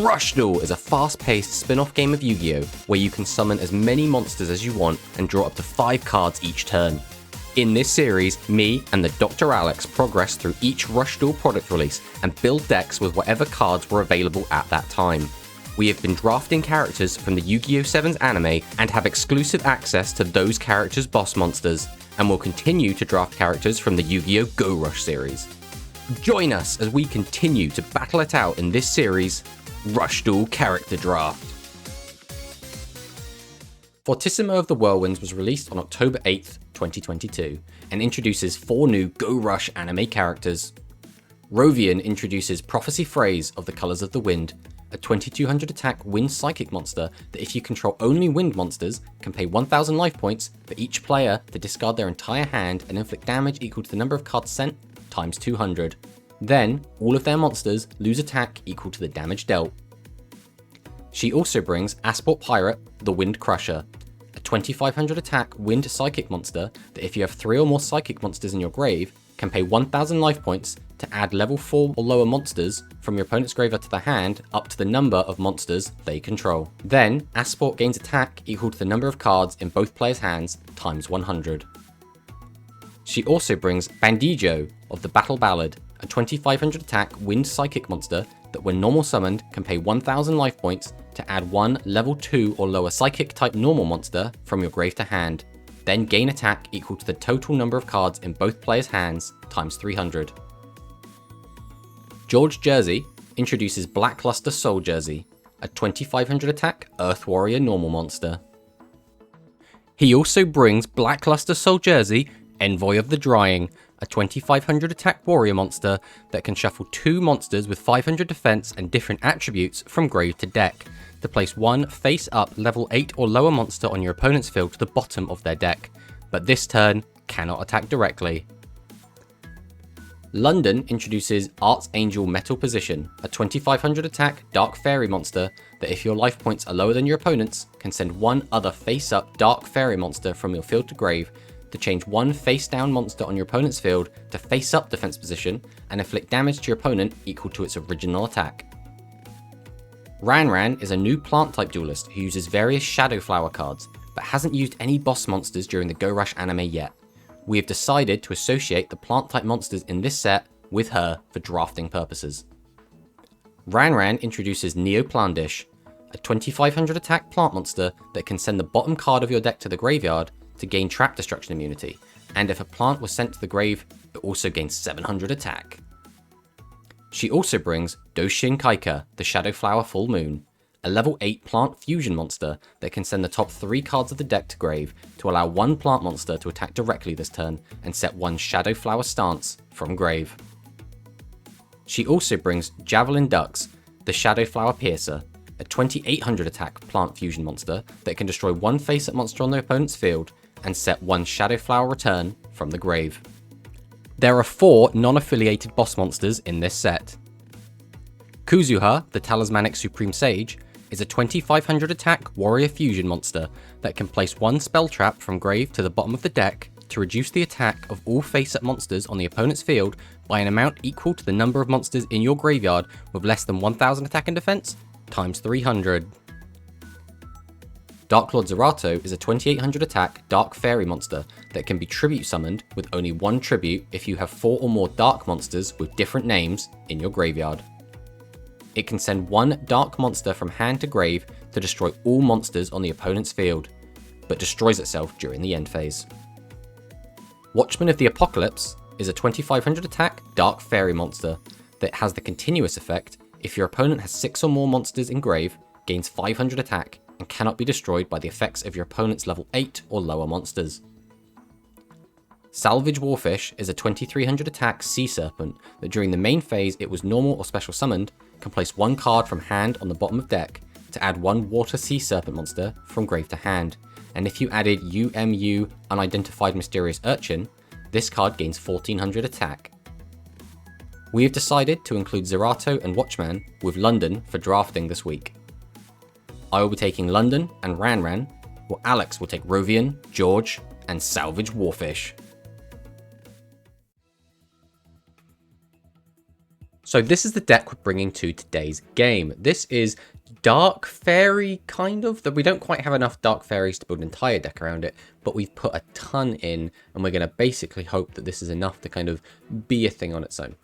Rush Duel is a fast-paced spin-off game of Yu-Gi-Oh! Where you can summon as many monsters as you want and draw up to 5 cards each turn. In this series, me and the TheDrAlex progress through each Rush Duel product release and build decks with whatever cards were available at that time. We have been drafting characters from the Yu-Gi-Oh! 7's anime and have exclusive access to those characters' boss monsters, and will continue to draft characters from the Yu-Gi-Oh! Go Rush series. Join us as we continue to battle it out in this series, Rush Duel Character Draft. Fortissimo of the Whirlwinds was released on October 8th, 2022, and introduces 4 new Go Rush anime characters. Rovian introduces Prophecy Phrase of the Colors of the Wind, a 2200 attack wind psychic monster that if you control only wind monsters, can pay 1000 life points for each player to discard their entire hand and inflict damage equal to the number of cards sent times 200. Then, all of their monsters lose attack equal to the damage dealt. She also brings Asport Pirate, the Wind Crusher, a 2500 attack wind psychic monster that if you have 3 or more psychic monsters in your grave, can pay 1000 life points to add level 4 or lower monsters from your opponent's graveyard to the hand up to the number of monsters they control. Then, Asport gains attack equal to the number of cards in both players' hands times 100. She also brings Bandijo of the Battle Ballad, a 2500 attack wind psychic monster that when normal summoned can pay 1000 life points to add 1 level 2 or lower psychic type normal monster from your grave to hand, then gain attack equal to the total number of cards in both players' hands times 300. George Jersey introduces Blackluster Soul Jersey, a 2500 attack Earth Warrior normal monster. He also brings Blackluster Soul Jersey Envoy of the Drying, a 2500 attack warrior monster that can shuffle 2 monsters with 500 defense and different attributes from grave to deck, to place 1 face-up level 8 or lower monster on your opponent's field to the bottom of their deck, but this turn cannot attack directly. London introduces Archangel Metal Position, a 2500 attack Dark Fairy monster that if your life points are lower than your opponent's, can send 1 other face-up Dark Fairy monster from your field to grave to change 1 face-down monster on your opponent's field to face-up defense position and inflict damage to your opponent equal to its original attack. Ranran is a new plant-type duelist who uses various Shadow Flower cards, but hasn't used any boss monsters during the Go Rush anime yet. We have decided to associate the plant-type monsters in this set with her for drafting purposes. Ranran introduces Neoplandish, a 2500 attack plant monster that can send the bottom card of your deck to the graveyard to gain trap destruction immunity, and if a plant was sent to the grave, it also gains 700 attack. She also brings Doshin Kaika, the Shadow Flower Full Moon, a level 8 plant fusion monster that can send the top 3 cards of the deck to grave to allow 1 plant monster to attack directly this turn and set 1 Shadow Flower stance from grave. She also brings Javelin Ducks, the Shadow Flower Piercer, a 2800 attack plant fusion monster that can destroy 1 face-up monster on their opponent's field and set 1 Shadow Flower return from the grave. There are 4 non-affiliated boss monsters in this set. Kuzuha, the Talismanic Supreme Sage, is a 2500 attack warrior fusion monster that can place 1 spell trap from grave to the bottom of the deck to reduce the attack of all face-up monsters on the opponent's field by an amount equal to the number of monsters in your graveyard with less than 1000 attack and defense times 300. Dark Lord Zerato is a 2800 attack Dark Fairy monster that can be tribute summoned with only 1 tribute if you have 4 or more dark monsters with different names in your graveyard. It can send 1 dark monster from hand to grave to destroy all monsters on the opponent's field, but destroys itself during the end phase. Watchman of the Apocalypse is a 2500 attack Dark Fairy monster that has the continuous effect if your opponent has 6 or more monsters in grave, gains 500 attack, and cannot be destroyed by the effects of your opponent's level 8 or lower monsters. Salvage Warfish is a 2300 attack Sea Serpent that during the main phase it was normal or special summoned, can place 1 card from hand on the bottom of deck to add 1 Water Sea Serpent monster from grave to hand, and if you added UMU Unidentified Mysterious Urchin, this card gains 1400 attack. We have decided to include Zerato and Watchman with London for drafting this week. I will be taking London and Ranran, while Alex will take Rovian, George, and Salvage Warfish. So this is the deck we're bringing to today's game. This is Dark Fairy, kind of. We don't quite have enough Dark Fairies to build an entire deck around it, but we've put a ton in, and we're going to basically hope that this is enough to kind of be a thing on its own.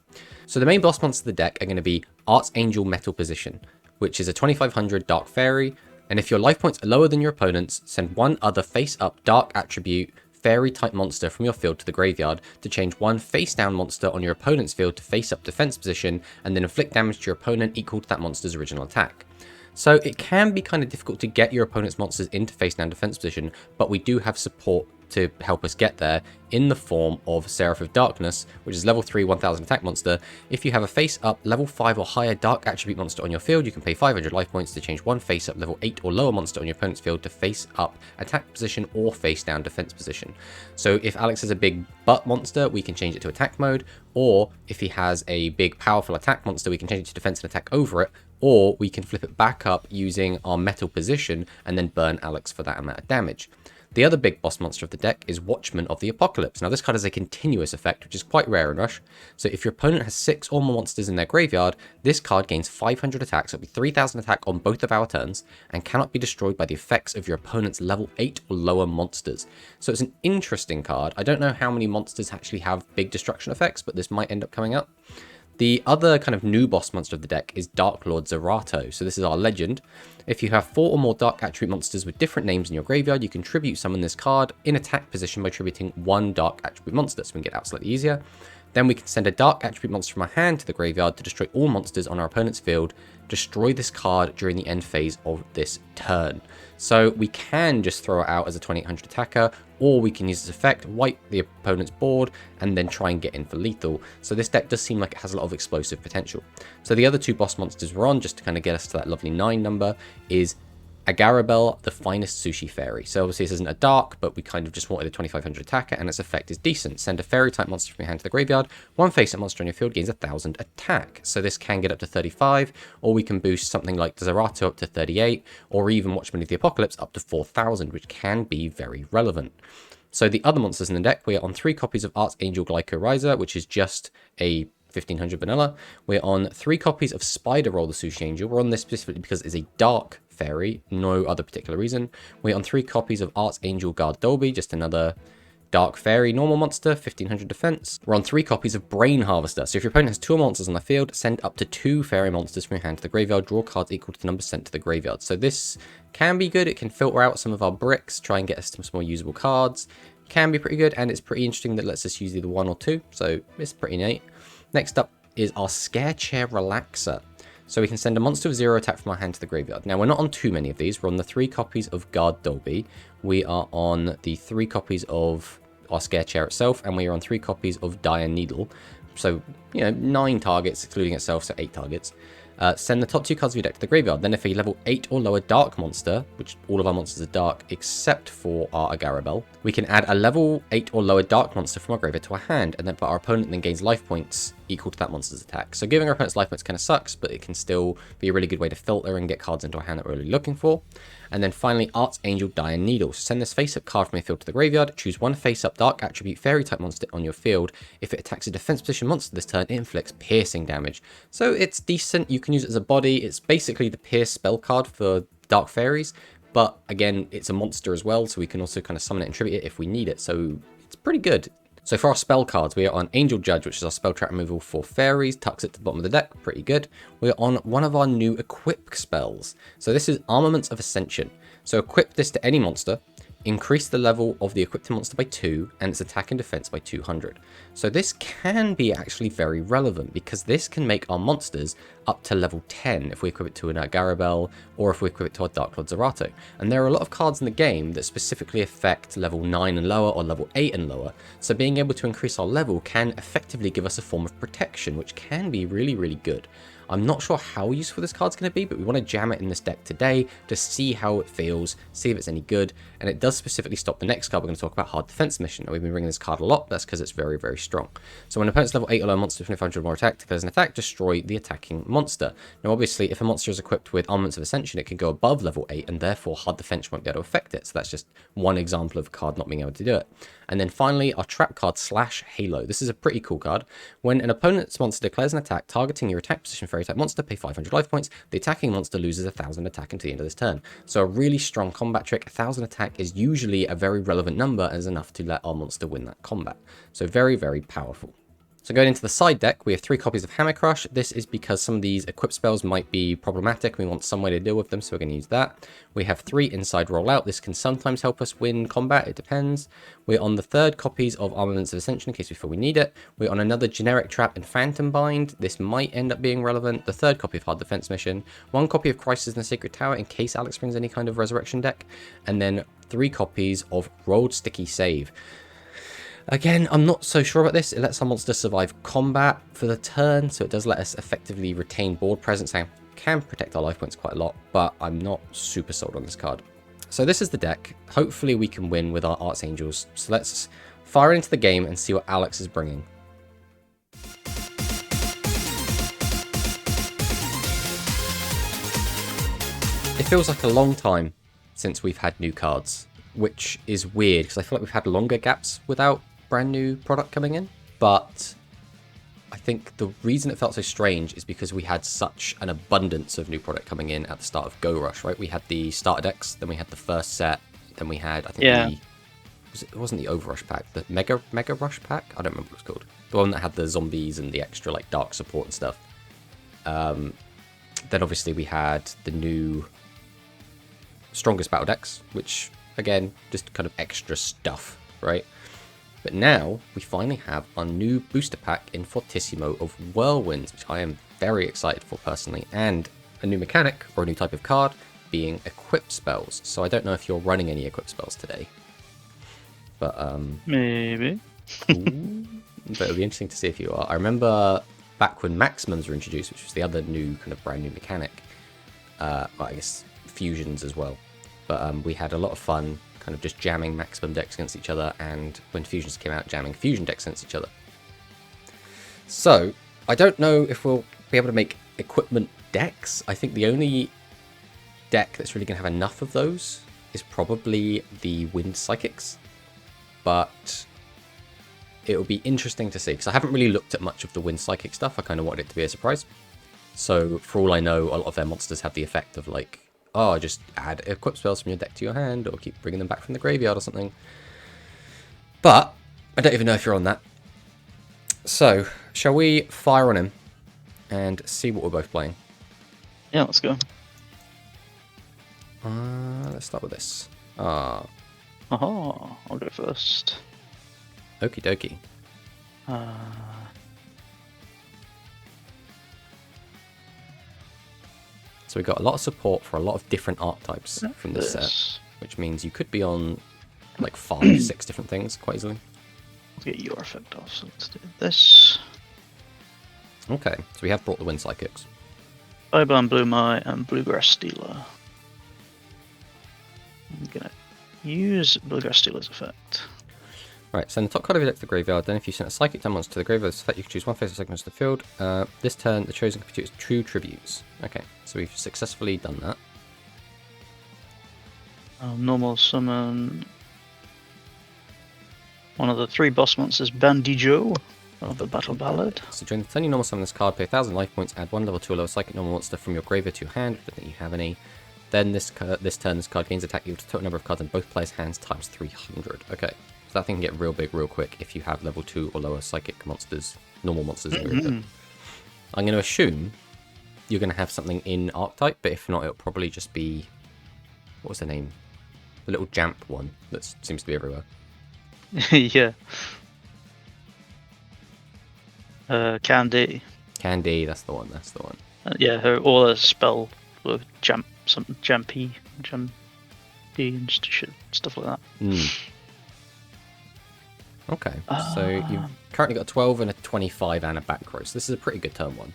So the main boss monsters of the deck are going to be Archangel Metal Position, which is a 2500 Dark Fairy, and if your life points are lower than your opponent's, send one other face-up Dark Attribute Fairy-type monster from your field to the graveyard to change one face-down monster on your opponent's field to face-up defense position, and then inflict damage to your opponent equal to that monster's original attack. So it can be kind of difficult to get your opponent's monsters into face-down defense position, but we do have support to help us get there in the form of Seraph of Darkness, which is level 3 1000 attack monster. If you have a face-up level 5 or higher Dark Attribute monster on your field, you can pay 500 life points to change one face-up level 8 or lower monster on your opponent's field to face-up attack position or face-down defense position. So if Alex has a big butt monster, we can change it to attack mode, or if he has a big powerful attack monster, we can change it to defense and attack over it, or we can flip it back up using our metal position and then burn Alex for that amount of damage. The other big boss monster of the deck is Watchman of the Apocalypse. Now this card has a continuous effect, which is quite rare in Rush. So if your opponent has 6 or more monsters in their graveyard, this card gains 500 attacks, it'll be 3000 attack on both of our turns, and cannot be destroyed by the effects of your opponent's level 8 or lower monsters. So it's an interesting card. I don't know how many monsters actually have big destruction effects, but this might end up coming up. The other kind of new boss monster of the deck is Dark Lord Zerato. So this is our legend. If you have 4 or more Dark Attribute monsters with different names in your graveyard, you can tribute summon this card in attack position by tributing one Dark Attribute monster, so we can get out slightly easier. Then we can send a Dark Attribute monster from our hand to the graveyard to destroy all monsters on our opponent's field. Destroy this card during the end phase of this turn. So we can just throw it out as a 2800 attacker, or we can use this effect, wipe the opponent's board, and then try and get in for lethal. So this deck does seem like it has a lot of explosive potential. So the other 2 boss monsters we're on, just to kind of get us to that lovely 9 number, is Agarabel, the Finest Sushi Fairy. So obviously this isn't a dark, but we kind of just wanted a 2500 attacker, and its effect is decent. Send a fairy type monster from your hand to the graveyard. One face-up monster on your field gains 1000 attack. So this can get up to 35, or we can boost something like Zerato up to 38, or even Watchman of the Apocalypse up to 4000, which can be very relevant. So the other monsters in the deck, we are on 3 copies of Archangel Glycorizer, which is just a 1500 vanilla. We're on 3 copies of Spider Roll the Sushi Angel. We're on this specifically because it's a dark fairy, no other particular reason. We're on 3 copies of Archangel Guard Dolby, just another dark fairy normal monster, 1500 defense. We're on 3 copies of Brain Harvester. So if your opponent has 2 monsters on the field, send up to 2 fairy monsters from your hand to the graveyard. Draw cards equal to the number sent to the graveyard. So this can be good. It can filter out some of our bricks, try and get us some more usable cards. Can be pretty good, and it's pretty interesting that lets us use either 1 or 2. So it's pretty neat. Next up is our Scare Chair Relaxer. So we can send a monster with 0 attack from our hand to the graveyard. Now, we're not on too many of these. We're on the 3 copies of Guard Dolby. We are on the 3 copies of our Scare Chair itself, and we are on 3 copies of Dire Needle. So, 9 targets, excluding itself, so 8 targets. Send the top 2 cards of your deck to the graveyard. Then if a level 8 or lower dark monster, which all of our monsters are dark except for our Agarabel, we can add a level 8 or lower dark monster from our graveyard to our hand, and then our opponent then gains life points equal to that monster's attack. So giving our opponent's life points kind of sucks, but it can still be a really good way to filter and get cards into our hand that we're really looking for. And then finally, Archangel Dire Needle. So send this face-up card from your field to the graveyard. Choose one face-up dark attribute fairy-type monster on your field. If it attacks a defense position monster this turn, it inflicts piercing damage. So it's decent. You can use it as a body. It's basically the Pierce spell card for dark fairies. But again, it's a monster as well, so we can also kind of summon it and tribute it if we need it. So it's pretty good. So for our spell cards, we are on Angel Judge, which is our spell trap removal for fairies, tucks it to the bottom of the deck, pretty good. We're on one of our new equip spells. So this is Armaments of Ascension. So equip this to any monster, increase the level of the equipped monster by 2, and its attack and defense by 200. So this can be actually very relevant, because this can make our monsters up to level 10 if we equip it to an Agarabel, or if we equip it to our Dark Lord Zerato. And there are a lot of cards in the game that specifically affect level 9 and lower, or level 8 and lower, so being able to increase our level can effectively give us a form of protection, which can be really, really good. I'm not sure how useful this card's going to be, but we want to jam it in this deck today to see how it feels, see if it's any good, and it does specifically stop the next card we're going to talk about, Hard Defense Mission. Now, we've been bringing this card a lot, that's because it's very, very strong. So when an opponent's level 8 or lower monster with 2500 or more attack declares an attack, destroy the attacking monster. Now, obviously, if a monster is equipped with Armaments of Ascension, it can go above level 8, and therefore Hard Defense won't be able to affect it. So that's just one example of a card not being able to do it. And then finally, our trap card, Slash Halo. This is a pretty cool card. When an opponent's monster declares an attack targeting your attack position for a type monster, pay 500 life points. The attacking monster loses 1000 attack until the end of this turn. So a really strong combat trick. 1000 attack is usually a very relevant number as enough to let our monster win that combat. So very, very powerful. So going into the side deck, we have 3 copies of Hammer Crush. This is because some of these equip spells might be problematic. We want some way to deal with them, so we're going to use that. We have 3 Inside Rollout. This can sometimes help us win combat. It depends. We're on the 3rd copies of Armaments of Ascension in case we feel we need it. We're on another Generic Trap and Phantom Bind. This might end up being relevant. The 3rd copy of Hard Defense Mission. 1 copy of Crisis in the Sacred Tower in case Alex brings any kind of Resurrection deck. And then 3 copies of Rolled Sticky Save. Again, I'm not so sure about this. It lets our monster survive combat for the turn, so it does let us effectively retain board presence and can protect our life points quite a lot, but I'm not super sold on this card. So this is the deck. Hopefully we can win with our Arts Angels. So let's fire into the game and see what Alex is bringing. It feels like a long time since we've had new cards, which is weird because I feel like we've had longer gaps without brand new product coming in, but I think the reason it felt so strange is because we had such an abundance of new product coming in at the start of Go Rush, right? We had the starter decks, then we had the first set, then we had, I think, it wasn't the Overrush pack, the Mega Rush pack? I don't remember what it was called. The one that had the zombies and the extra like dark support and stuff. Then obviously we had the new Strongest Battle decks, which again, just kind of extra stuff, right? But now we finally have our new booster pack in Fortissimo of Whirlwinds, which I am very excited for personally, and a new mechanic or a new type of card being equip spells. So I don't know if you're running any equip spells today, but maybe. But it'll be interesting to see if you are. I remember back when Maximums were introduced, which was the other new kind of brand new mechanic. Well, I guess fusions as well. But we had a lot of fun kind of just jamming Maximum decks against each other, and when fusions came out, jamming fusion decks against each other. So I don't know if we'll be able to make equipment decks. I think the only deck that's really going to have enough of those is probably the Wind Psychics, but it'll be interesting to see because I haven't really looked at much of the Wind Psychic stuff. I kind of wanted it to be a surprise. So for all I know, a lot of their monsters have the effect of like, oh, just add equip spells from your deck to your hand, or keep bringing them back from the graveyard or something. But I don't even know if you're on that. So, shall we fire on him and see what we're both playing? Yeah, let's go. Let's start with this. Aha, I'll go first. Okie dokie. So we got a lot of support for a lot of different archetypes from this set, which means you could be on like 5, 6 different things quite easily. Let's get your effect off, so let's do this. Okay, so we have brought the Wind Psychics. Fireburn, Blue Eye, and Bluegrass Stealer. I'm gonna use Bluegrass Stealer's effect. Right, send the top card of your deck to the graveyard. Then if you send a Psychic Time monster to the graveyard, this effect you can choose one face of segments to the field. This turn, the chosen can produce 2 tributes. Okay, so we've successfully done that. Normal summon one of the 3 boss monsters, Bandijo of the Battle Ballad. So during the turn you normal summon this card, pay 1000 life points, add 1 level 2 or lower Psychic normal monster from your graveyard to your hand. I don't think you have any. Then this turn, this card gains attack equal to total number of cards in both players' hands times 300. Okay. So that thing can get real big real quick if you have level 2 or lower psychic monsters, normal monsters in your graveyard. I'm going to assume you're going to have something in Archetype, but if not, it'll probably just be... What was the name? The little Jamp one that seems to be everywhere. Yeah. Candy. Candy, that's the one, that's the one. Yeah, or a spell with Jamp, something Jampy, and stuff like that. Okay, so you've currently got a 12 and a 25 and a back row, so this is a pretty good turn one.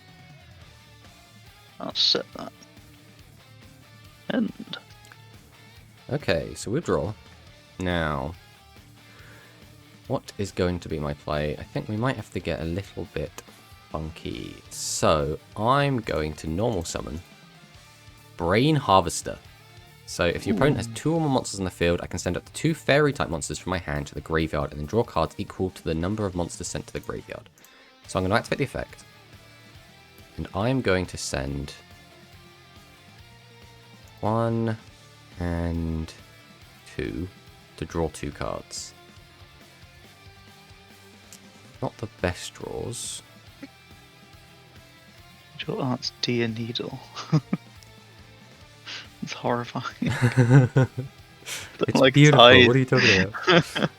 I'll set that. End. Okay, so we draw. Now, what is going to be my play? I think we might have to get a little bit funky. So, I'm going to normal summon Brain Harvester. So, if your opponent has 2 or more monsters on the field, I can send up to 2 fairy-type monsters from my hand to the graveyard and then draw cards equal to the number of monsters sent to the graveyard. So, I'm going to activate the effect. And I'm going to send 1 and 2 to draw 2 cards. Not the best draws. Your art's dear needle. It's horrifying. It's like beautiful. tied. What are you talking about?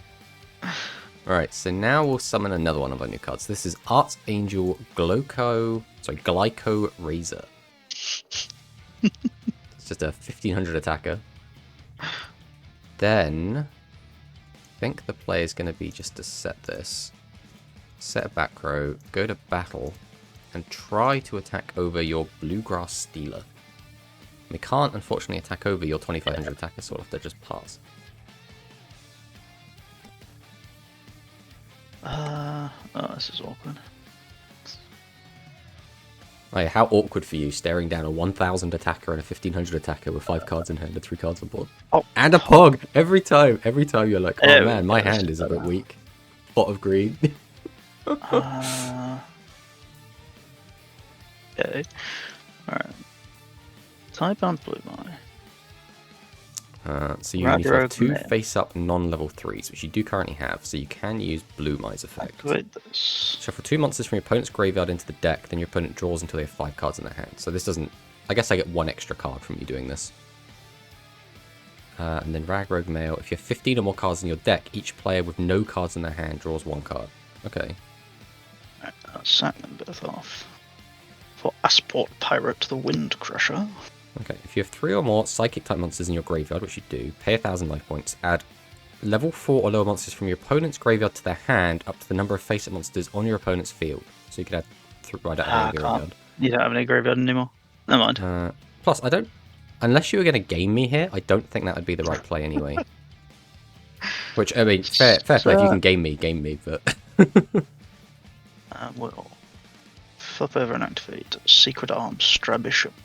Alright, so now we'll summon another one of our new cards. This is Archangel Glyco Razor. It's just a 1500 attacker. Then, I think the play is going to be just to set this. Set a back row, go to battle, and try to attack over your Bluegrass Stealer. We can't, unfortunately, attack over your 2500 attacker, so we'll have to just pass. Oh, this is awkward. Oh, yeah, how awkward for you, staring down a 1000 attacker and a 1500 attacker with 5 cards in hand and 3 cards on board. Oh. And a Pog! Every time you're like, oh Yeah, man, my hand is a bit weak. Pot of green. Okay. Alright. Type-bound blue eye. So you need to have 2 face-up non-level 3s, which you do currently have, so you can use Blue Mize effect. Activate this. Shuffle 2 monsters from your opponent's graveyard into the deck, then your opponent draws until they have 5 cards in their hand. So this doesn't... I guess I get 1 extra card from you doing this. And then Rogue Male. If you have 15 or more cards in your deck, each player with no cards in their hand draws 1 card. Okay. Right, I'll sack them both off. For Asport Pirate the Wind Crusher. Okay, if you have 3 or more Psychic-type monsters in your graveyard, which you do, pay 1000 life points, add level 4 or lower monsters from your opponent's graveyard to their hand up to the number of face-up monsters on your opponent's field. So you could add... I don't have any graveyard. You don't have any graveyard anymore? Never mind. Plus, I don't... Unless you were going to game me here, I don't think that would be the right play anyway. Which, I mean, fair play. If you can game me, but... We'll flip over and activate Secret Arms Strabishop.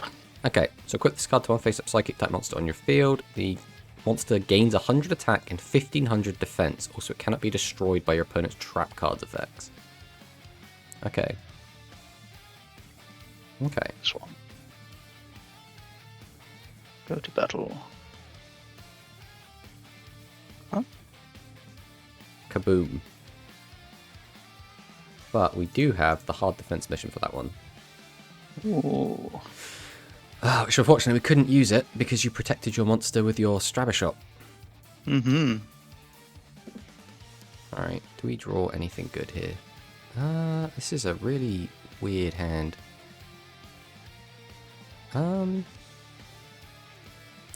Okay, so equip this card to one face-up Psychic-type monster on your field. The monster gains 100 attack and 1500 defense. Also, it cannot be destroyed by your opponent's trap cards effects. Okay. Okay. This one. Go to battle. Huh? Kaboom. But we do have the hard defense mission for that one. Ooh. Which unfortunately we couldn't use it because you protected your monster with your Strabishop. Mm-hmm. Alright, do we draw anything good here? This is a really weird hand.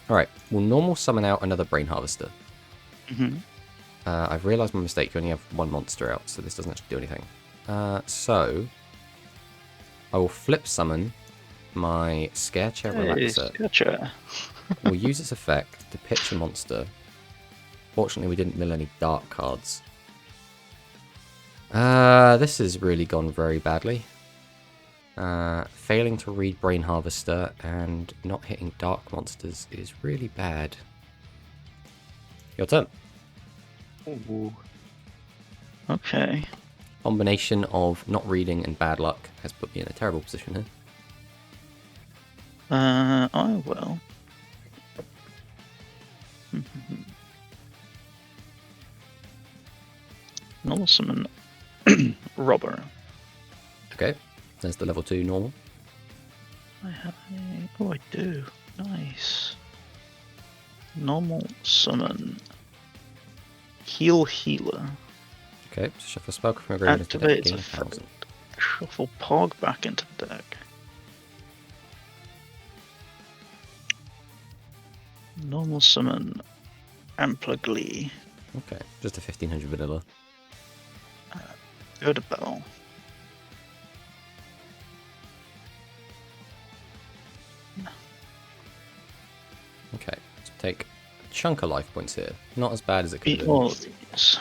Alright, we'll normal summon out another Brain Harvester. Mm-hmm. I've realised my mistake, you only have 1 monster out, so this doesn't actually do anything. So, I will flip summon my Scare Chair Relaxer. Gotcha. We'll use its effect to pitch a monster. Fortunately, we didn't mill any dark cards. This has really gone very badly. Failing to read Brain Harvester and not hitting dark monsters is really bad. Your turn. Ooh. Okay. Combination of not reading and bad luck has put me in a terrible position here. I will. Normal summon Robber. Okay, there's the level 2 normal. I have a... Oh, I do. Nice. Normal summon Healer. Okay, so shuffle spell from your graveyard into the deck, Activate gain its 1000. effect. Shuffle Pog back into the deck. Normal summon Ampleglee. Okay, just a 1500 vanilla. Go to battle. Okay, let's take a chunk of life points here. Not as bad as it could Eat have all of these.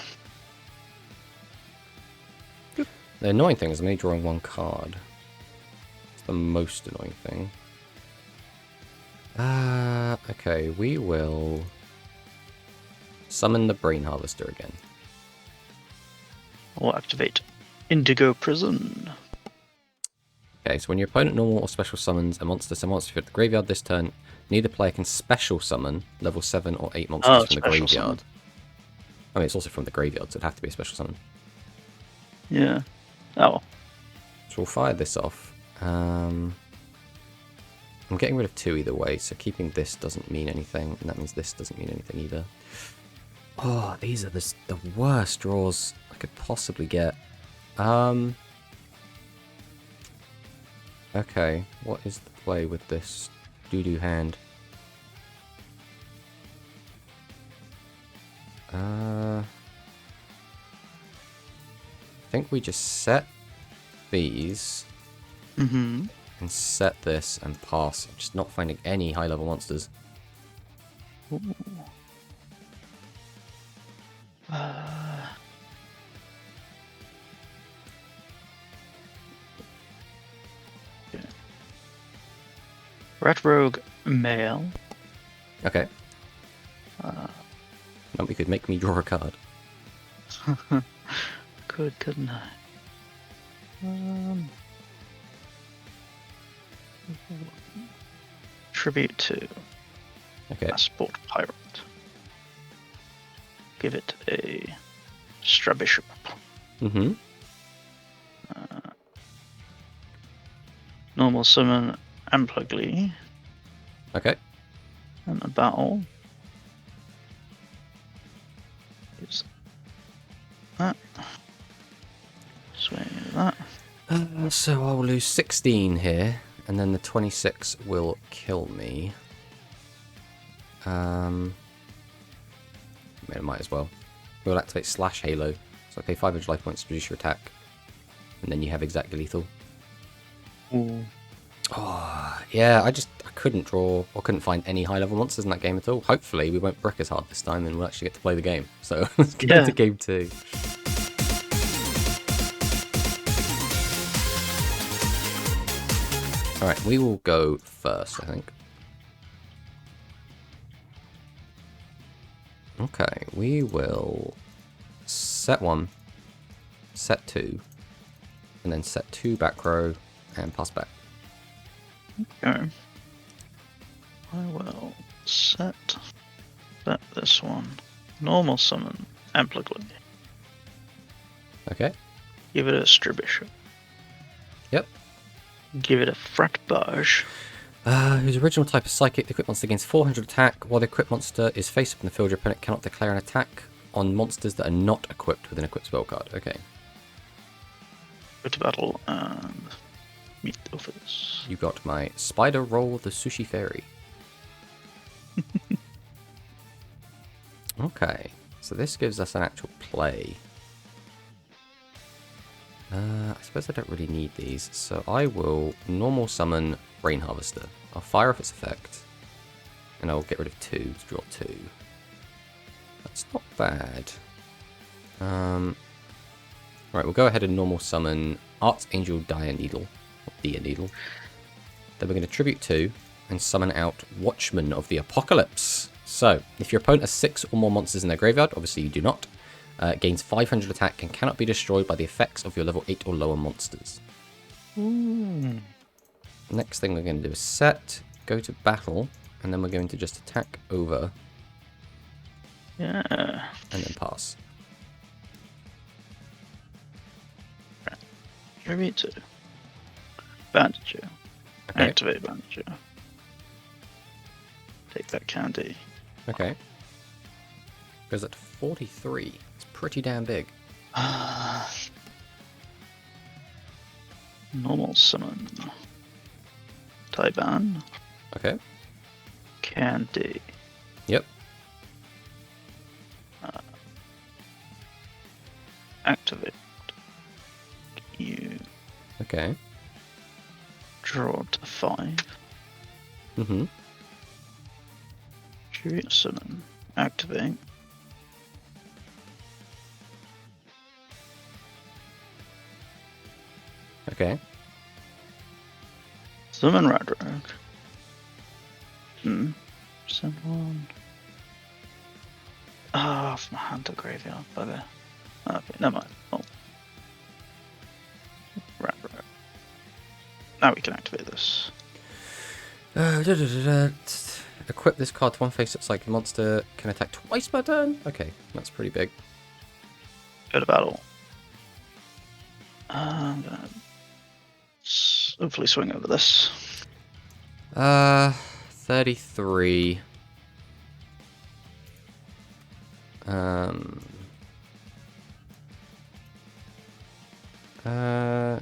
been. The annoying thing is I'm only drawing one card. It's the most annoying thing. Okay, we will summon the Brain Harvester again. Or activate Indigo Prison. Okay, so when your opponent normal or special summons a monster from the graveyard this turn, neither player can special summon level 7 or 8 monsters from the graveyard. Summon. I mean, it's also from the graveyard, so it'd have to be a special summon. Yeah. Oh. So we'll fire this off. I'm getting rid of 2 either way, so keeping this doesn't mean anything, and that means this doesn't mean anything either. Oh, these are the worst draws I could possibly get. Okay, what is the play with this doo-doo hand? I think we just set these Mm-hmm. and set this and pass. I'm just not finding any high-level monsters. Ooh. Red Rogue Male. Okay. Now we could make me draw a card. Couldn't I? Tribute to Okay. Passport Pirate. Give it a Strabishop. Mm-hmm. Normal summon Amplugly. Okay. And a battle. Use that. Swing that. So I will lose 16 here, and then the 26 will kill me. I mean, I might as well. We'll activate Slash Halo. So I pay 500 life points to reduce your attack. And then you have exactly lethal. Ooh. Oh, yeah, I couldn't draw or couldn't find any high-level monsters in that game at all. Hopefully we won't brick as hard this time and we'll actually get to play the game. So let's get into game 2. Alright, we will go first, I think. Okay, we will set 1, set 2, and then set 2 back row and pass back. Okay. I will set this one. Normal summon Amplugly. Okay. Give it a Strabishop. Yep. Give it a Frat Barge. Whose original type is Psychic. The equipped monster gains 400 attack. While the equipped monster is face up in the field, your opponent cannot declare an attack on monsters that are not equipped with an equipped spell card. Okay. Go to battle and meet the offers. You got my Spider Roll the Sushi Fairy. Okay. So this gives us an actual play. I suppose I don't really need these, so I will normal summon Brain Harvester. I'll fire off its effect, and I'll get rid of 2 to draw 2. That's not bad. Right, we'll go ahead and normal summon Archangel Dianeedle, or Dianeedle. Then we're going to tribute 2 and summon out Watchman of the Apocalypse. So, if your opponent has 6 or more monsters in their graveyard, obviously you do not, gains 500 attack and cannot be destroyed by the effects of your level 8 or lower monsters. Ooh. Next thing we're going to do is set, go to battle, and then we're going to just attack over Yeah. and then pass. Tribute to Bandage. Okay. Activate Bandage. Take that candy. Okay. Goes up to 43. It's pretty damn big. Normal summon. Taiban. Okay. Candy. Yep. Activate. You Okay. draw to 5. Mm-hmm. Distribute summon. Activate. Okay. Summon Radrogue. Send one. Ah, from hand to graveyard, bugger. Okay, never mind. Oh. Radrogue. Now we can activate this. Equip this card to one face looks like a monster can attack twice per turn. Okay, that's pretty big. Go to battle. I'm gonna hopefully swing over this. 33.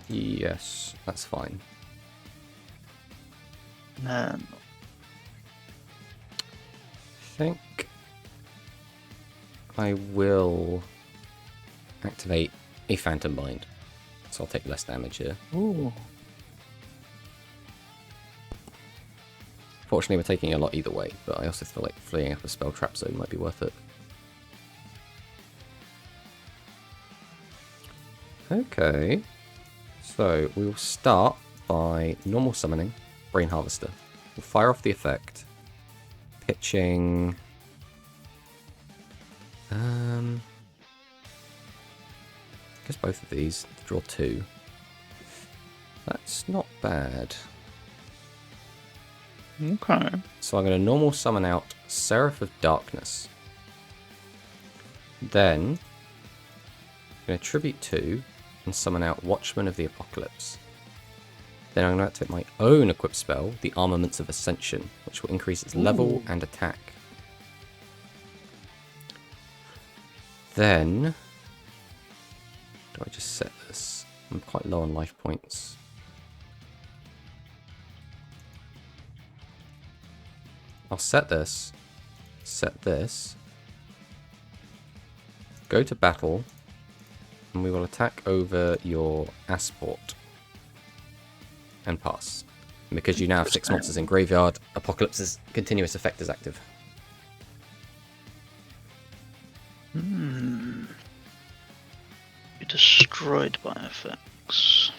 Yes, that's fine. Then I think I will activate a Phantom Bind, so I'll take less damage here. ooh. Fortunately, we're taking a lot either way, but I also feel like fleeing up a spell trap zone might be worth it. Okay, so we will start by normal summoning Brain Harvester. We'll fire off the effect, pitching. I guess both of these to draw 2. That's not bad. Okay. So I'm going to normal summon out Seraph of Darkness. Then I'm going to tribute 2 and summon out Watchman of the Apocalypse. Then I'm going to activate my own equipped spell, the Armaments of Ascension, which will increase its level and attack. Then, do I just set this? I'm quite low on life points. I'll set this, go to battle, and we will attack over your Asport and pass. And because you now have 6 monsters in graveyard, Apocalypse's continuous effect is active. Be destroyed by effects.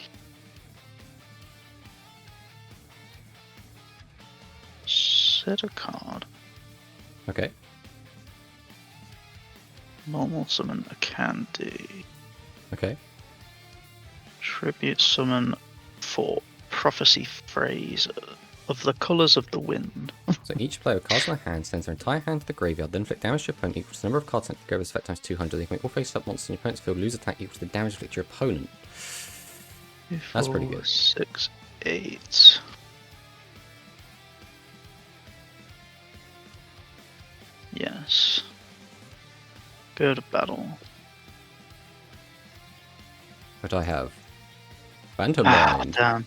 Set a card. Okay. Normal summon a candy. Okay. Tribute summon for Prophecy Phrase of the Colours of the Wind. So each player with cards in their hand sends their entire hand to the graveyard, then inflict damage to your opponent equals to the number of cards sent to the graveyard's effect times 200. They can make all face-up monsters in your opponent's field lose attack equals to the damage inflicted to your opponent. That's pretty good. 6, 8. Yes. Go to battle. What do I have? Phantom Ah, Bind. damn.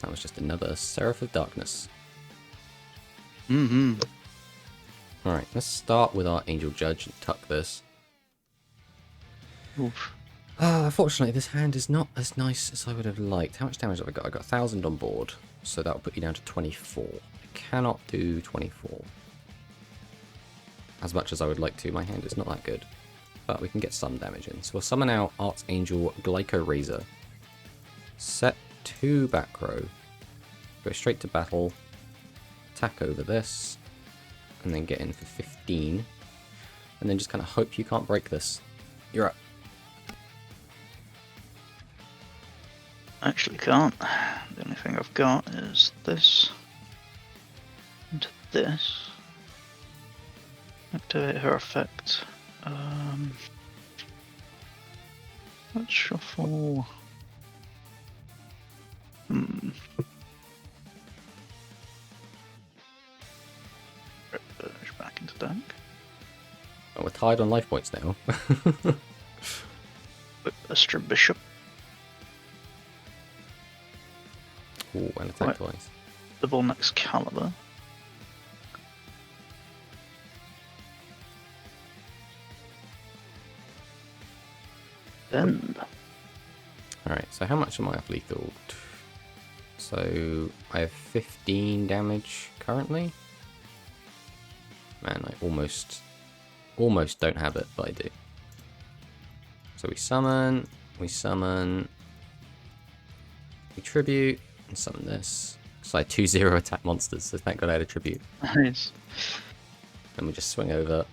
That was just another Seraph of Darkness. Mm-hmm. Alright, let's start with our Angel Judge and tuck this. Oof. Unfortunately, this hand is not as nice as I would have liked. How much damage have I got? I got 1,000 on board, so that will put you down to 24. I cannot do 24. As much as I would like to, my hand is not that good. But we can get some damage in. So we'll summon out Archangel Glyco Razor. Set 2 back row. Go straight to battle. Attack over this. And then get in for 15. And then just kind of hope you can't break this. You're up. Actually can't. The only thing I've got is this. And this. Activate her effect. Let's shuffle. Push back into deck. Oh, we're tied on life points now. Astra Bishop. Ooh, and attack twice. Double next caliber. Then. Alright, so how much am I off lethal? So I have 15 damage currently. Man, I almost don't have it, but I do. So we summon, we tribute, and summon this. So I had 2-0 attack monsters, so thank god I had a tribute. Nice. Then we just swing over.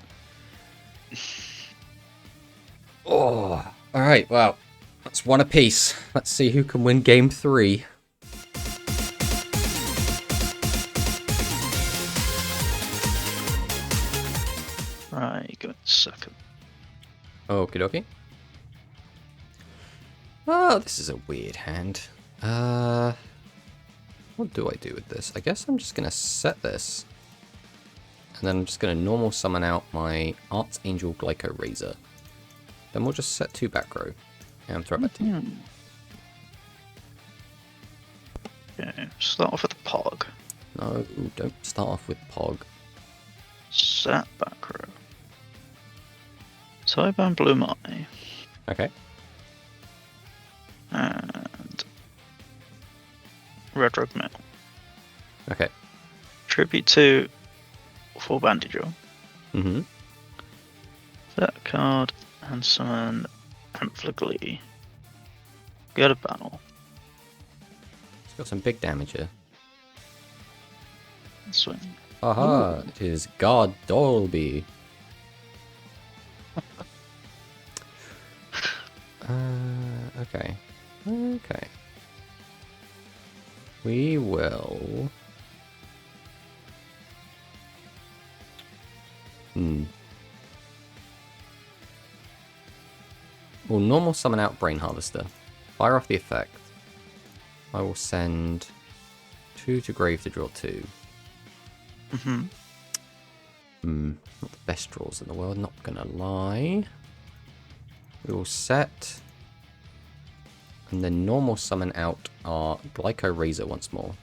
Oh, alright, well, that's one apiece. Let's see who can win game 3. Right, give it a second. Okie dokie. Oh, this is a weird hand. What do I do with this? I guess I'm just going to set this. And then I'm just going to normal summon out my Archangel Glyco Razor. Then we'll just set 2 back row. And throw it back to you. Okay, start off with the Pog. No, don't start off with Pog. Set back row. Sidebound Blue Eye. Okay. And Red Rug Mail. Okay. Tribute to full Bandager. Mm-hmm. That card and summon Amphleglee. Go to battle. It's got some big damage here. Swing. Aha! It is God Dolby. Okay. Okay. We will... We'll normal summon out Brain Harvester. Fire off the effect. I will send 2 to grave to draw 2. Not the best draws in the world, not gonna lie. We will set... And then normal summon out our Glyco Razor once more.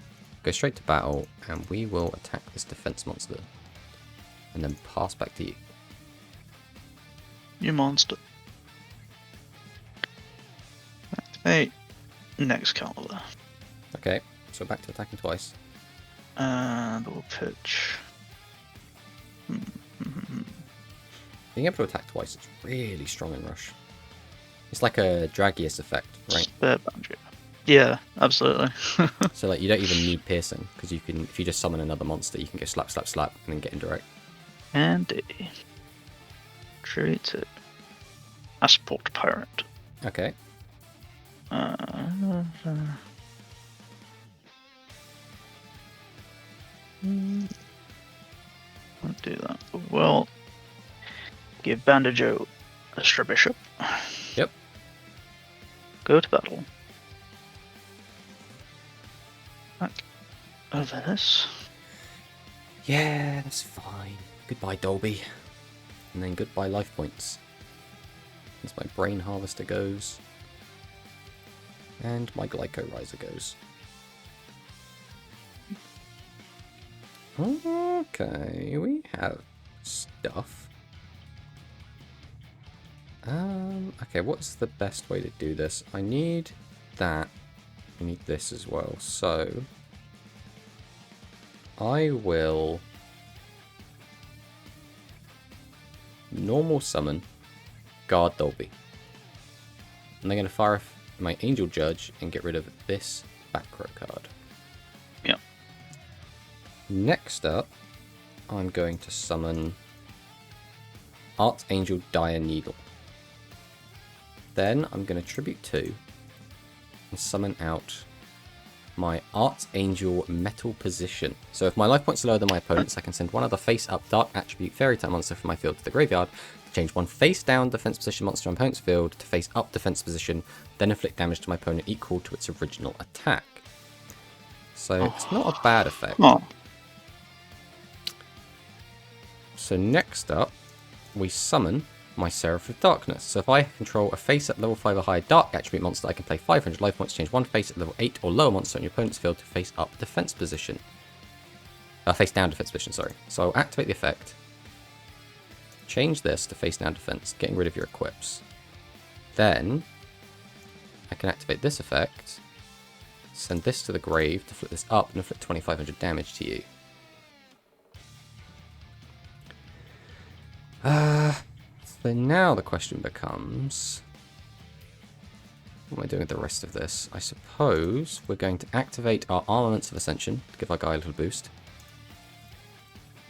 Go straight to battle, and we will attack this defense monster. And then pass back to you. You monster. Activate next counter. Okay, so back to attacking twice. And we'll pitch. Being able to attack twice is really strong in Rush. It's like a Dragius effect, right? Spare Banjo. Yeah, absolutely. So like you don't even need piercing, because you can, if you just summon another monster, you can go slap, slap, slap, and then get indirect. And a tribute to Assport Pirate. Okay. I'll do that. Well, give Bandajo a Stra Bishop. Yep. Go to battle. Back over this. Yeah, that's fine. Goodbye, Dolby. And then goodbye, life points. As my Brain Harvester goes. And my Glyco Riser goes. Okay, we have stuff. Okay, what's the best way to do this? I need that. I need this as well. So I will normal summon Guard Dolby. And they're going to fire off my Angel Judge and get rid of this back row card. Yep. Next up, I'm going to summon Archangel Dire Needle. Then I'm going to tribute 2 and summon out my Archangel Metal Position. So if my life points are lower than my opponent's, I can send one other face-up Dark Attribute Fairy type monster from my field to the graveyard, to change one face-down defense position monster on my opponent's field to face-up defense position, then inflict damage to my opponent equal to its original attack. So it's not a bad effect. So next up, we summon my Seraph of Darkness. So if I control a face-up level 5 or higher Dark Attribute monster, I can play 500 life points, change one face at level 8 or lower monster on your opponent's field to face-up defense position. Face-down defense position, sorry. So I'll activate the effect. Change this to face-down defense, getting rid of your equips. Then I can activate this effect Send this to the grave to flip this up and inflict 2,500 damage to you. So now the question becomes, what am I doing with the rest of this? I suppose we're going to activate our Armaments of Ascension to give our guy a little boost.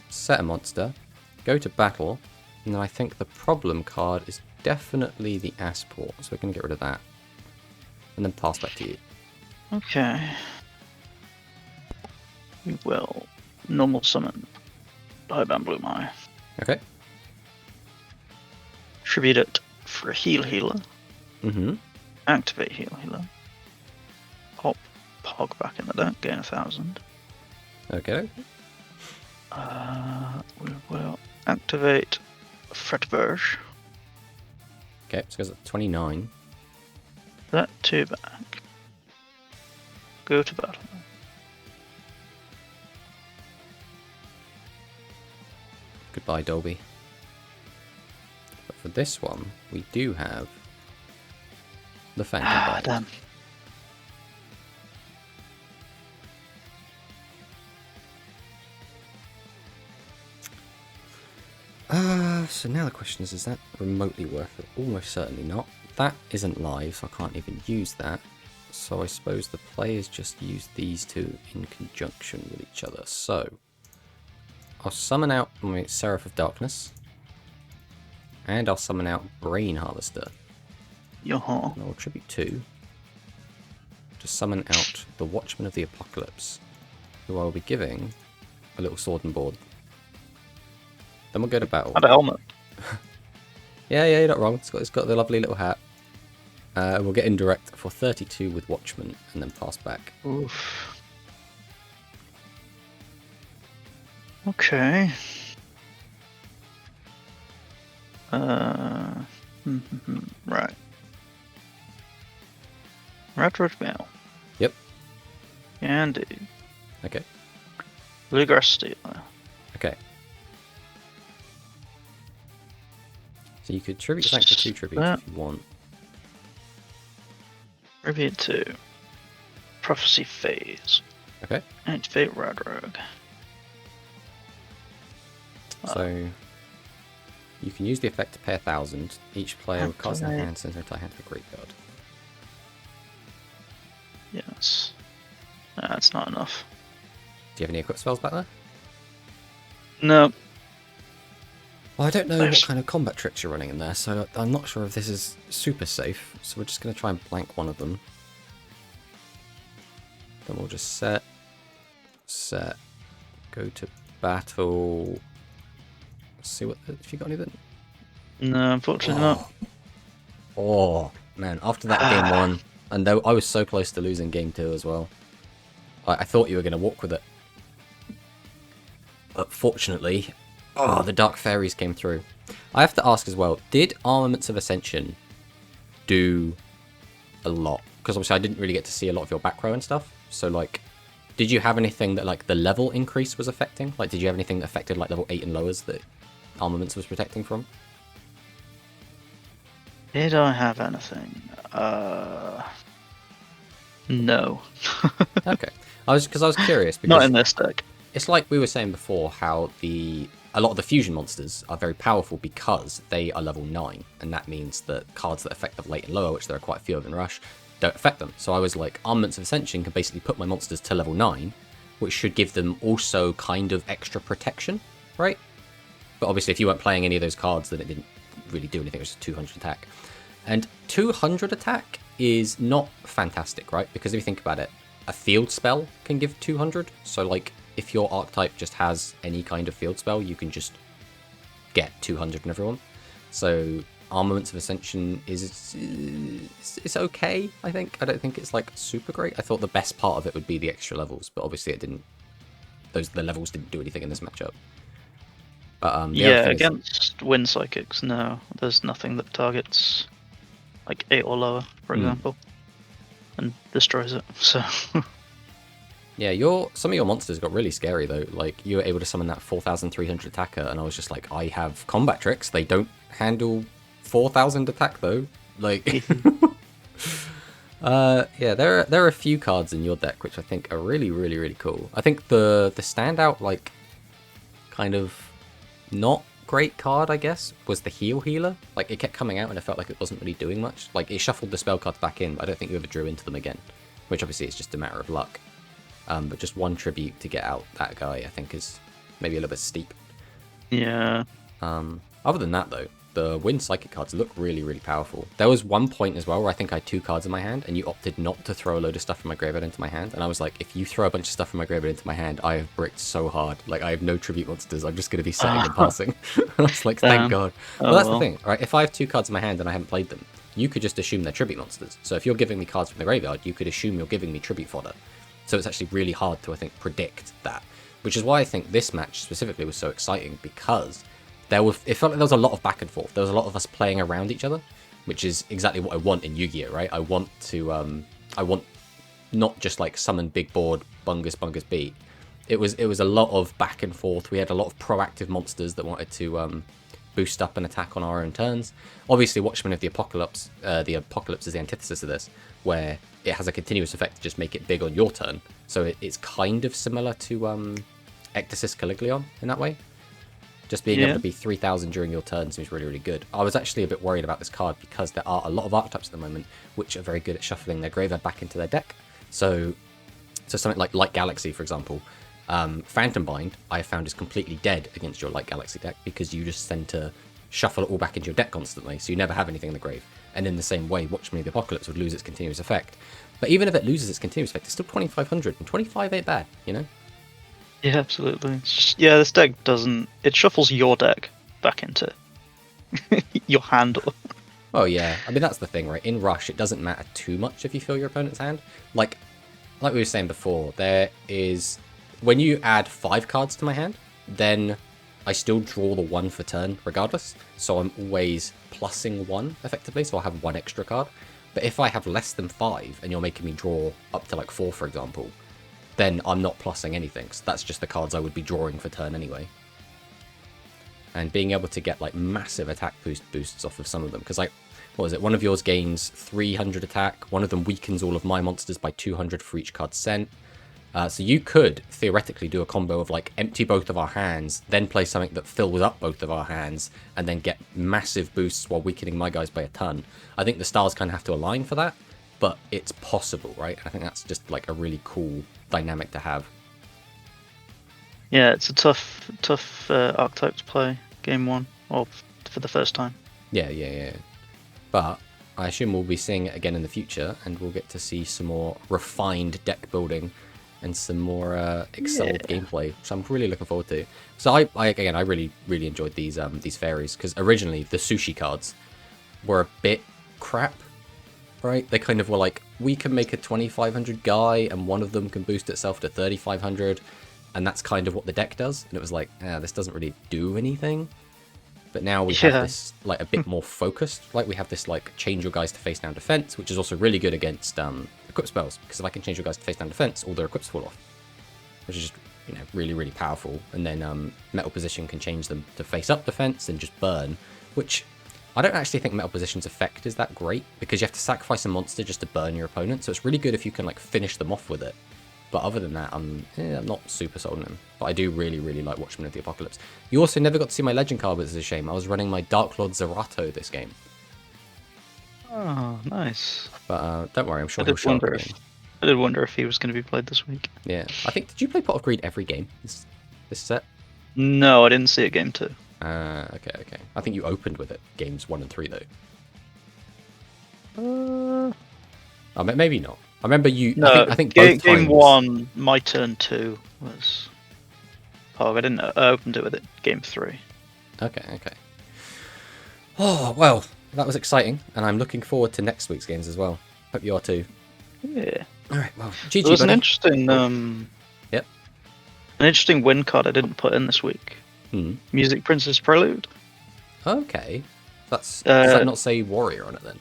Set a monster, go to battle, and then I think the problem card is definitely the Asport, so we're going to get rid of that. And then pass back to you. Okay. We will normal summon Diabam Blue Eye. Okay. Tribute it for a healer. Mm-hmm. Activate healer. Pop Pog back in the deck, gain 1,000. Okay. We will activate Fretverge. Okay, so it goes up to 29. That 2 back. Go to battle. Goodbye, Dolby. But for this one, we do have the Phantom Ballad. Damn. So now the question is that remotely worth it? Almost certainly not. That isn't live, so I can't even use that. So I suppose the players just use these two in conjunction with each other. So I'll summon out my Seraph of Darkness, and I'll summon out Brain Harvester. Yo-ho. And I'll tribute 2 to summon out the Watchman of the Apocalypse, who I will be giving a little sword and board. Then we'll go to battle. And a helmet. Yeah, you're not wrong. It's got the lovely little hat. We'll get indirect for 32 with Watchman, and then pass back. Oof. Okay. Right. Red Mail. Yep. Andy. Okay. Bluegrass Stealer. Okay. So you could tribute back for 2 tributes if you want. Tribute 2. Prophecy Phase. Okay. Activate Rad Rogue. So you can use the effect to pay 1,000. Each player with cards in their hand sends their entire hand to the graveyard. Yes. That's not enough. Do you have any equip spells back there? No. Well, I don't know what kind of combat tricks you're running in there, so I'm not sure if this is super safe. So we're just going to try and blank one of them. Then we'll just set, go to battle. See what if you got anything. No, unfortunately not. Oh man! After that game 1, and though I was so close to losing game 2 as well, I thought you were going to walk with it. But fortunately, the Dark Fairies came through. I have to ask as well, did Armaments of Ascension do a lot? Because obviously I didn't really get to see a lot of your back row and stuff. So like, did you have anything that like the level increase was affecting? Like, did you have anything that affected like level 8 and lowers that Armaments was protecting from? Did I have anything? No. Okay. I was curious because Not in this deck. It's like we were saying before, how a lot of the fusion monsters are very powerful because they are level 9, and that means that cards that affect level 8 and lower, which there are quite a few of in Rush, don't affect them. So I was like, Armaments of Ascension can basically put my monsters to level 9, which should give them also kind of extra protection, right? But obviously if you weren't playing any of those cards, then it didn't really do anything. It was just 200 attack. And 200 attack is not fantastic, right? Because if you think about it, a field spell can give 200. So like, if your archetype just has any kind of field spell, you can just get 200 in everyone. So Armaments of Ascension is okay, I think. I don't think it's like super great. I thought the best part of it would be the extra levels, but obviously it didn't. The levels didn't do anything in this matchup. But yeah, against Wind Psychics, no, there's nothing that targets like 8 or lower, for example, and destroys it. So. Yeah, some of your monsters got really scary though. Like, you were able to summon that 4,300 attacker, and I was just like, I have combat tricks. They don't handle 4,000 attack though. Like, Yeah, there are a few cards in your deck which I think are really, really, really cool. I think the standout, like, kind of not great card, I guess, was the Healer. Like, it kept coming out and it felt like it wasn't really doing much. Like, it shuffled the spell cards back in, but I don't think you ever drew into them again, which obviously is just a matter of luck. But just one tribute to get out that guy, I think, is maybe a little bit steep. Yeah. Other than that, though, the Wind Psychic cards look really, really powerful. There was one point as well where I think I had 2 cards in my hand, and you opted not to throw a load of stuff from my graveyard into my hand. And I was like, if you throw a bunch of stuff from my graveyard into my hand, I have bricked so hard. Like, I have no tribute monsters. I'm just going to be setting and passing. I was like, thank God. Well, that's the thing, right? If I have 2 cards in my hand and I haven't played them, you could just assume they're tribute monsters. So if you're giving me cards from the graveyard, you could assume you're giving me tribute fodder. So it's actually really hard to, I think, predict that. Which is why I think this match specifically was so exciting, because it felt like there was a lot of back and forth. There was a lot of us playing around each other, which is exactly what I want in Yu-Gi-Oh, right? I want not just like summon big board, bungus beat. It was a lot of back and forth. We had a lot of proactive monsters that wanted to boost up and attack on our own turns. Obviously, Watchmen of the Apocalypse is the antithesis of this, where it has a continuous effect to just make it big on your turn. So it's kind of similar to Ecdysis Caligleon in that way. Just being able to be 3,000 during your turn seems really, really good. I was actually a bit worried about this card because there are a lot of archetypes at the moment which are very good at shuffling their graveyard back into their deck. So something like Light Galaxy, for example, Phantom Bind, I have found is completely dead against your Light Galaxy deck because you just tend to shuffle it all back into your deck constantly, so you never have anything in the grave. And in the same way, Watchmen of the Apocalypse would lose its continuous effect. But even if it loses its continuous effect, it's still 2,500, and 25 ain't bad, you know? Yeah, absolutely. It's just, yeah, this deck doesn't... It shuffles your deck back into your hand. Oh yeah, I mean, that's the thing, right? In Rush, it doesn't matter too much if you fill your opponent's hand. Like we were saying before, there is... When you add 5 cards to my hand, then I still draw the 1 for turn regardless. So I'm always plussing 1, effectively, so I'll have 1 extra card. But if I have less than 5, and you're making me draw up to like 4, for example, then I'm not plussing anything. So that's just the cards I would be drawing for turn anyway. And being able to get like massive attack boosts off of some of them. Because like, what was it? One of yours gains 300 attack. One of them weakens all of my monsters by 200 for each card sent. So you could theoretically do a combo of like empty both of our hands, then play something that fills up both of our hands, and then get massive boosts while weakening my guys by a ton. I think the stars kind of have to align for that, but it's possible, right? I think that's just like a really cool dynamic to have. Yeah, it's a tough archetype to play game 1, or for the first time. Yeah. But I assume we'll be seeing it again in the future, and we'll get to see some more refined deck building and some more excelled gameplay, which I'm really looking forward to. So I really enjoyed these fairies, because originally the sushi cards were a bit crap, right? They kind of were like, we can make a 2,500 guy, and one of them can boost itself to 3,500, and that's kind of what the deck does. And it was like, this doesn't really do anything. But now we have this like a bit more focused. Like we have this like change your guys to face down defense, which is also really good against equip spells, because if I can change your guys to face down defense, all their equips fall off, which is just, you know, really, really powerful. And then metal position can change them to face up defense and just burn, which I don't actually think metal position's effect is that great, because you have to sacrifice a monster just to burn your opponent. So it's really good if you can like finish them off with it. But other than that, I'm not super sold on him. But I do really, really like Watchmen of the Apocalypse. You also never got to see my legend card, which is a shame. I was running my Dark Lord Zerato this game. Oh, nice. But don't worry, I'm sure he'll show up again. I did wonder if he was going to be played this week. Yeah. I think, did you play Pot of Greed every game this set? No, I didn't see it game 2. Okay. I think you opened with it, games 1 and 3, though. Oh, maybe not. I remember you. No, I think both game times... 1, my turn 2 was. Oh, I opened it with it game 3. Okay. Oh well, that was exciting, and I'm looking forward to next week's games as well. Hope you are too. Yeah. All right. Well, GG. There was an interesting. Yep. An interesting win card I didn't put in this week. Music Princess Prelude. Okay. Does that not say Warrior on it then?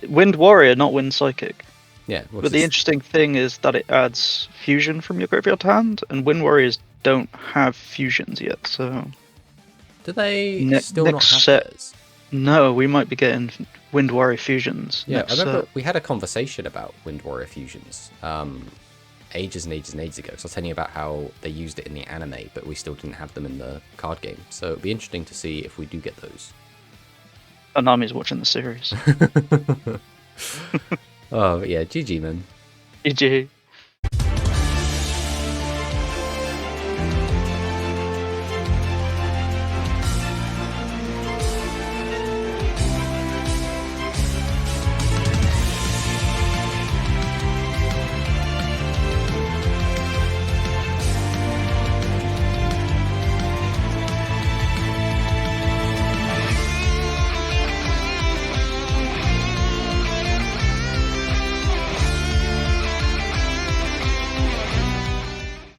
Wind Warrior, not Wind Psychic. Yeah. But the interesting thing is that it adds fusion from your graveyard to hand, and Wind Warriors don't have fusions yet, so... Do they still not have those? No, we might be getting Wind Warrior fusions. Yeah, next I remember set. we had a conversation about Wind Warrior fusions ages and ages and ages ago. So I was telling you about how they used it in the anime, but we still didn't have them in the card game. So it'd be interesting to see if we do get those. Anami's watching the series. Oh, yeah, GG, man. GG.